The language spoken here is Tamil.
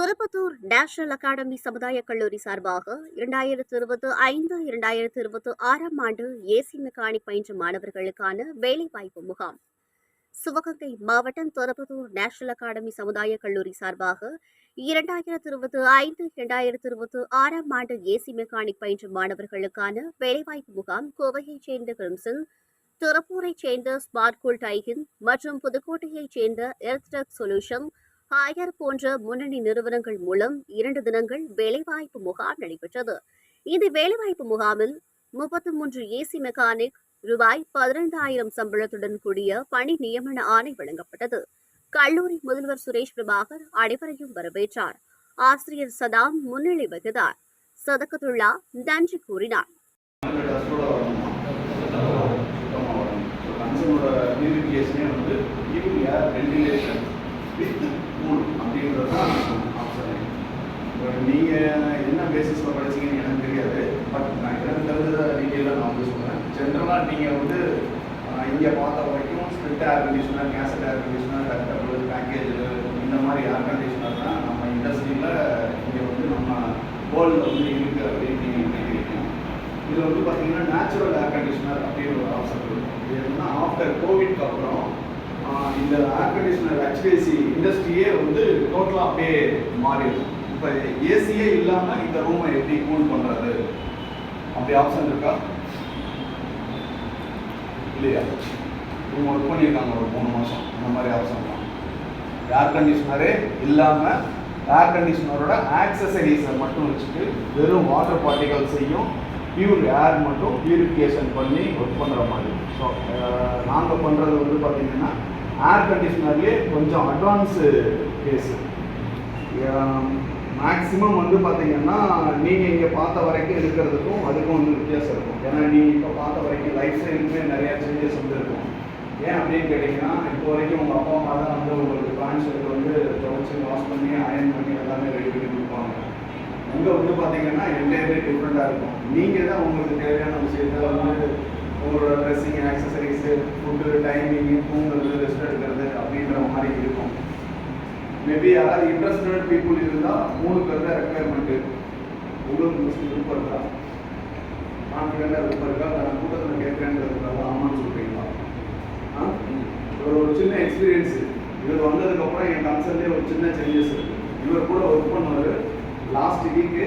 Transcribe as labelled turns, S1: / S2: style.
S1: துருப்பத்தூர் நேஷனல் அகாடமி சமுதாய கல்லூரி சார்பாக 2025-2026 ஆண்டு ஏசி மெக்கானிக் பயின்ற மாணவர்களுக்கான வேலைவாய்ப்பு முகாம். சிவகங்கை மாவட்டம் துருப்பத்தூர் நேஷனல் அகாடமி சமுதாய கல்லூரி சார்பாக 2025-2026 ஆண்டு ஏசி மெக்கானிக் பயின்ற மாணவர்களுக்கான வேலைவாய்ப்பு முகாம் கோவையைச் சேர்ந்த கிரிம்சன், திருப்பூரைச் சேர்ந்த ஸ்மார்ட் கூல் டைகின் மற்றும் புதுக்கோட்டையைச் சேர்ந்த எர்த்டெக் சொல்யூஷன் ஹாயர் போன்ற முன்னணி நிறுவனங்கள் மூலம் 2 தினங்கள் வேலைவாய்ப்பு முகாம் நடைபெற்றது. இந்த வேலைவாய்ப்பு முகாமில் 33 ஏசி மெக்கானிக் ரூபாய் 15,000 சம்பளத்துடன் கூடிய பணி நியமன ஆணை வழங்கப்பட்டது. கல்லூரி முதல்வர் சுரேஷ் பிரபாகர் அனைவரையும் வரவேற்றார். ஆசிரியர் சதாம் முன்னிலை வகித்தார். சதகத்துல்லா நன்றி கூறினார்.
S2: நீங்கள் என்ன பேசிஸில் படிச்சிங்கன்னு எனக்கு தெரியாது. பட் நான் எனக்கு தெரிஞ்சதை டீட்டெயிலாக நான் வந்து சொல்கிறேன். ஜென்ரலாக நீங்கள் வந்து இங்கே பார்த்த வரைக்கும் split air conditioner, cassette air conditioner, ductable, package இந்த மாதிரி ஏர் கண்டிஷனர் தான் நம்ம இண்டஸ்ட்ரியில் இங்கே வந்து நம்ம வேர்ல்டில் வந்து இருக்குது அப்படின்னு நீங்கள் நினைக்கிறீங்க. இதில் வந்து பார்த்தீங்கன்னா நேச்சுரல் ஏர் கண்டிஷனர் அப்படின்னு ஒரு ஆப்ஷன் இருக்கும். இது என்னன்னா ஆஃப்டர் கோவிட்க்கு அப்புறம் இந்த ஏர் கண்டிஷனர் HVAC இண்டஸ்ட்ரியே வந்து டோட்டலாக அப்படியே மாறிடும். இப்போ ஏசியே இல்லாமல் இந்த ரூமை எப்படி கூல் பண்ணுறது அப்படி ஆப்ஷன் இருக்கா? இல்லையா? ரூம் ஒர்க் பண்ணியிருக்காங்க ஒரு 3 மாதம், அந்த மாதிரி ஆப்ஷன் தான். ஏர் கண்டிஷனரே இல்லாமல் ஏர் கண்டிஷனரோட ஆக்சசரிஸை மட்டும் வச்சுட்டு வெறும் வாட்டர் பார்ட்டிகல்ஸையும் பியூர் ஏர் மட்டும் பியூரிஃபிகேஷன் பண்ணி ஒர்க் பண்ணுற மாதிரி. ஸோ நாங்கள் பண்ணுறது வந்து பார்த்திங்கன்னா ஏர் கண்டிஷனர்லேயே கொஞ்சம் அட்வான்ஸு கேஸு. மேக்ஸிமம் வந்து பார்த்திங்கன்னா நீங்கள் இங்கே பார்த்த வரைக்கும் இருக்கிறதுக்கும் அதுக்கும் வந்து வித்தியாசம் இருக்கும். ஏன்னா நீங்கள் இப்போ பார்த்த வரைக்கும் லைஃப் ஸ்டைலுக்குமே நிறையா சேஞ்சஸ் வந்து இருக்கும். ஏன் அப்படின்னு கேட்டிங்கன்னா, இப்போ வரைக்கும் உங்கள் அப்பா அம்மா தான் வந்து உங்களுக்கு பேண்ட் ஷர்ட் வந்து துவைச்சி வாஷ் பண்ணி அயன் பண்ணி எல்லாமே ரெடி பண்ணி கொடுப்பாங்க. அங்கே வந்து பார்த்திங்கன்னா என்டையர்லி டிஃப்ரெண்ட்டாக இருக்கும். நீங்கள் தான் உங்களுக்கு தேவையான விஷயத்தை வந்து உங்களோட ட்ரெஸ்ஸிங், ஆக்சசரிஸு, ஃபுட்டு, டைமிங்கு, தூங்குறது, ரெஸ்ட் எடுக்கிறது அப்படின்ற மாதிரி இருக்கும். மேபி யாராவது இன்ட்ரெஸ்டட் பீப்புள் இருந்தால் 3 பேர் தான் ரெக்குயர்மெண்ட்டு. உங்களுக்கு விருப்பம் இருக்கா? கான்ஃபிடென்ட்டாக விருப்பம் இருக்கா? நான் கூட்டத்தில் கேட்குறேன்றதுக்காக ஆமான்னு சொல்கிறீங்களா? ஒரு சின்ன எக்ஸ்பீரியன்ஸு. இவர் வந்ததுக்கப்புறம் என் கன்சர்ன்லேயே ஒரு சின்ன சேஞ்சஸ் இருக்குது. இவர் கூட ஒர்க் பண்ணுவார். Last week